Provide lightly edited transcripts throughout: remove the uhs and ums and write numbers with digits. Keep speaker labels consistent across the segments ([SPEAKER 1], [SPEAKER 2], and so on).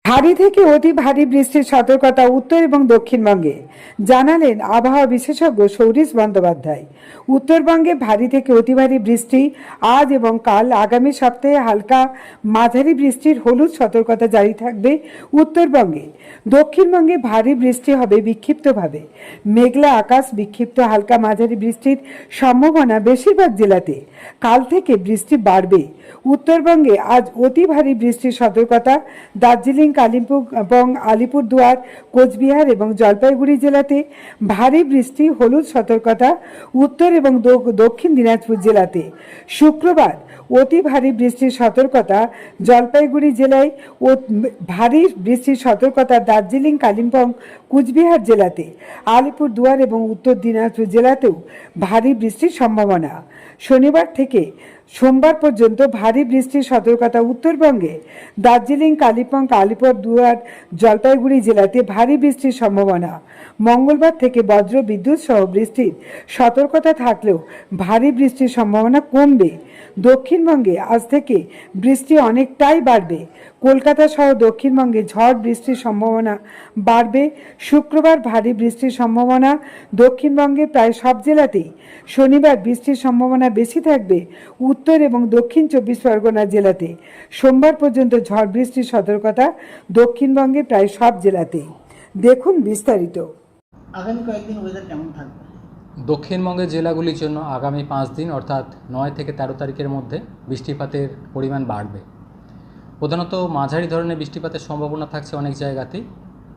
[SPEAKER 1] ভারী থেকে অতি ভারী বৃষ্টির সতর্কতা উত্তর এবং দক্ষিণবঙ্গে, জানালেন আবহাওয়া বিশেষজ্ঞ সৌরিশ বন্দ্যোপাধ্যায়। উত্তরবঙ্গে ভারী থেকে অতি ভারী বৃষ্টি আজ এবং কাল, আগামী সপ্তাহে হালকা মাঝারি বৃষ্টির হলুদ সতর্কতা জারি থাকবে উত্তরবঙ্গে। দক্ষিণবঙ্গে ভারী বৃষ্টি হবে বিক্ষিপ্তভাবে, মেঘলা আকাশ, বিক্ষিপ্ত হালকা মাঝারি বৃষ্টির সম্ভাবনা বেশিরভাগ জেলাতে। কাল থেকে বৃষ্টি বাড়বে। উত্তরবঙ্গে আজ অতি ভারী বৃষ্টির সতর্কতা দার্জিলিং, কালিম্পং এবং আলিপুরদুয়ার, কোচবিহার এবং জলপাইগুড়ি জেলাতে। ভারী বৃষ্টি হলুদ সতর্কতা উত্তর এবং দক্ষিণ দিনাজপুর জেলাতে। শুক্রবার অতি ভারী বৃষ্টির সতর্কতা জলপাইগুড়ি জেলায় ও ভারী বৃষ্টির সতর্কতা দার্জিলিং, কালিম্পং, কোচবিহার জেলাতে। আলিপুরদুয়ার এবং উত্তর দিনাজপুর জেলাতেও ভারী বৃষ্টির সম্ভাবনা। শনিবার থেকে সোমবার পর্যন্ত ভারী বৃষ্টির সতর্কতা উত্তরবঙ্গে দার্জিলিং, কালিম্পং, আলিপুরদুয়ার, জলপাইগুড়ি জেলাতে ভারী বৃষ্টির সম্ভাবনা। মঙ্গলবার থেকে বজ্র বিদ্যুৎ সহ বৃষ্টির সতর্কতা থাকলেও ভারী বৃষ্টির সম্ভাবনা কমবে। দক্ষিণবঙ্গে আজ থেকে বৃষ্টি অনেকটাই বাড়বে। কলকাতা সহ দক্ষিণবঙ্গে ঝড় বৃষ্টির সম্ভাবনা বাড়বে। শুক্রবার ভারী বৃষ্টির সম্ভাবনা দক্ষিণবঙ্গে প্রায় সব জেলাতেই। শনিবার বৃষ্টির সম্ভাবনা বেশি থাকবে উত্তর এবং দক্ষিণ 24 পরগনা জেলাতে। সোমবার পর্যন্ত ঝড় বৃষ্টির সতর্কতা দক্ষিণবঙ্গে প্রায় সব জেলাতেই। দেখুন বিস্তারিত।
[SPEAKER 2] আগামী কয়েকদিন ওয়েদার কেমন থাকবে?
[SPEAKER 3] দক্ষিণবঙ্গের জেলাগুলির জন্য আগামী 5 দিন অর্থাৎ 9 থেকে 13 তারিখের মধ্যে বৃষ্টিপাতের পরিমাণ বাড়বে। প্রধানত মাঝারি ধরনের বৃষ্টিপাতের সম্ভাবনা থাকছে অনেক জায়গাতেই।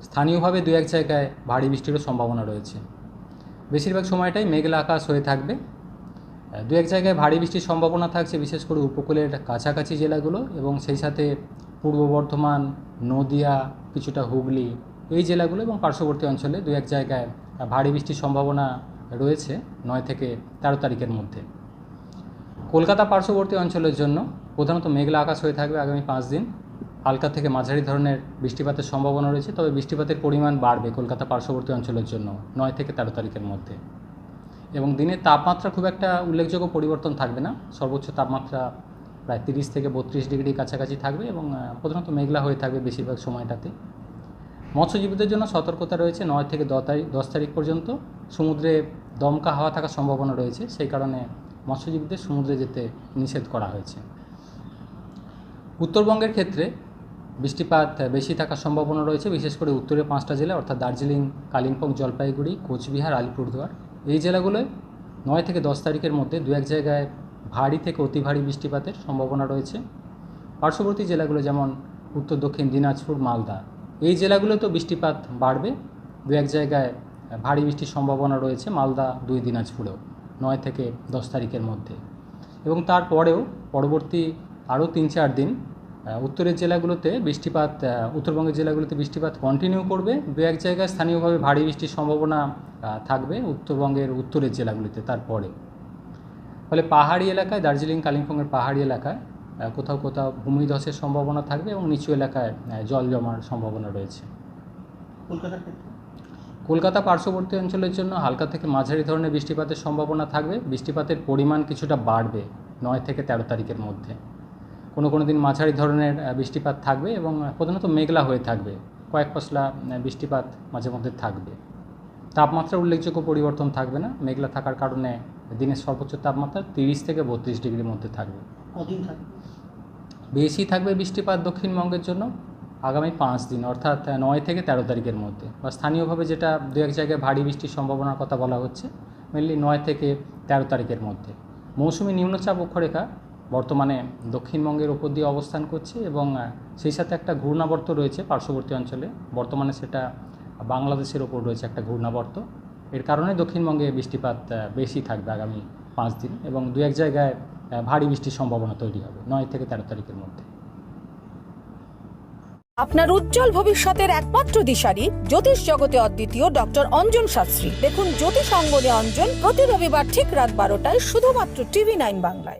[SPEAKER 3] স্থানীয়ভাবে দু এক জায়গায় ভারী বৃষ্টিরও সম্ভাবনা রয়েছে। বেশিরভাগ সময়টাই মেঘলা আকাশ হয়ে থাকবে। দু এক জায়গায় ভারী বৃষ্টির সম্ভাবনা থাকছে বিশেষ করে উপকূলের কাছাকাছি জেলাগুলো এবং সেই সাথে পূর্ব বর্ধমান, নদিয়া, কিছুটা হুগলি, এই জেলাগুলো এবং পার্শ্ববর্তী অঞ্চলে দু এক জায়গায় ভারী বৃষ্টির সম্ভাবনা রয়েছে 9 থেকে 13 তারিখের মধ্যে। কলকাতা পার্শ্ববর্তী অঞ্চলের জন্য প্রধানত মেঘলা আকাশ হয়ে থাকবে আগামী 5 দিন। হালকা থেকে মাঝারি ধরনের বৃষ্টিপাতের সম্ভাবনা রয়েছে, তবে বৃষ্টিপাতের পরিমাণ বাড়বে কলকাতা পার্শ্ববর্তী অঞ্চলের জন্য 9 থেকে 13 তারিখের মধ্যে। এবং দিনের তাপমাত্রা খুব একটা উল্লেখযোগ্য পরিবর্তন থাকবে না। সর্বোচ্চ তাপমাত্রা প্রায় 30 থেকে 32 ডিগ্রি কাছাকাছি থাকবে এবং প্রধানত মেঘলা হয়ে থাকবে বেশিরভাগ সময়টাতে। মৎস্যজীবীদের জন্য সতর্কতা রয়েছে 9 থেকে 10 তারিখ পর্যন্ত। সমুদ্রে দমকা হাওয়া থাকার সম্ভাবনা রয়েছে, সেই কারণে মৎস্যজীবীদের সমুদ্রে যেতে নিষেধ করা হয়েছে। উত্তরবঙ্গের ক্ষেত্রে বৃষ্টিপাত বেশি থাকার সম্ভাবনা রয়েছে, বিশেষ করে উত্তরের 5টা জেলা অর্থাৎ দার্জিলিং, কালিম্পং, জলপাইগুড়ি, কোচবিহার, আলিপুরদুয়ার, এই জেলাগুলোয় 9 থেকে 10 তারিখের মধ্যে দু এক জায়গায় ভারী থেকে অতি ভারী বৃষ্টিপাতের সম্ভাবনা রয়েছে। পার্শ্ববর্তী জেলাগুলো যেমন উত্তর দক্ষিণ দিনাজপুর, মালদা, এই জেলাগুলোতেও বৃষ্টিপাত বাড়বে। দু এক জায়গায় ভারী বৃষ্টির সম্ভাবনা রয়েছে মালদা, 2 দিনাজপুরেও 9 থেকে 10 তারিখের মধ্যে। এবং তারপরেও পরবর্তী আরও 3-4 দিন উত্তরের জেলাগুলোতে বৃষ্টিপাত, উত্তরবঙ্গের জেলাগুলোতে বৃষ্টিপাত কন্টিনিউ করবে। দু এক জায়গায় স্থানীয়ভাবে ভারী বৃষ্টির সম্ভাবনা থাকবে উত্তরবঙ্গের উত্তরের জেলাগুলিতে তারপরে। ফলে পাহাড়ি এলাকায়, দার্জিলিং, কালিম্পংয়ের পাহাড়ি এলাকায় কোথাও কোথাও ভূমিধসের সম্ভাবনা থাকবে এবং নিচু এলাকায় জল জমার সম্ভাবনা রয়েছে। কলকাতা পার্শ্ববর্তী অঞ্চলের জন্য হালকা থেকে মাঝারি ধরনের বৃষ্টিপাতের সম্ভাবনা থাকবে। বৃষ্টিপাতের পরিমাণ কিছুটা বাড়বে 9 থেকে 13 তারিখের মধ্যে। কোনো দিন মাঝারি ধরনের বৃষ্টিপাত থাকবে এবং প্রধানত মেঘলা হয়ে থাকবে। কয়েক পশলা বৃষ্টিপাত মাঝে মধ্যে থাকবে। তাপমাত্রা উল্লেখযোগ্য পরিবর্তন থাকবে না। মেঘলা থাকার কারণে দিনের সর্বোচ্চ তাপমাত্রা 30 থেকে 32 ডিগ্রির মধ্যে থাকবে।
[SPEAKER 2] কদিন থাকবে?
[SPEAKER 3] বেশি থাকবে বৃষ্টিপাত দক্ষিণবঙ্গের জন্য আগামী 5 দিন অর্থাৎ 9 থেকে 13 তারিখের মধ্যে। বা স্থানীয়ভাবে যেটা দু এক জায়গায় ভারী বৃষ্টির সম্ভাবনার কথা বলা হচ্ছে, মেনলি 9 থেকে 13 তারিখের মধ্যে। মৌসুমি নিম্নচাপ অক্ষরেখা বর্তমানে দক্ষিণবঙ্গের ওপর দিয়ে অবস্থান করছে এবং সেই সাথে একটা ঘূর্ণাবর্ত রয়েছে পার্শ্ববর্তী অঞ্চলে। বর্তমানে সেটা বাংলাদেশের ওপর রয়েছে একটা ঘূর্ণাবর্ত। এর কারণে দক্ষিণবঙ্গে বৃষ্টিপাত বেশি থাকবে আগামী 5 দিন এবং দু এক জায়গায় ভারী বৃষ্টির সম্ভাবনা তৈরি হবে 9 থেকে 13 তারিখের মধ্যে।
[SPEAKER 4] আপনার উজ্জ্বল ভবিষ্যতের একমাত্র দিশারি জ্যোতিষ জগতে অদ্বিতীয় ডক্টর অঞ্জন শাস্ত্রী। দেখুন জ্যোতিষ অঙ্গনে অঞ্জন প্রতি রবিবার ঠিক রাত 12টায় শুধুমাত্র TV9 বাংলায়।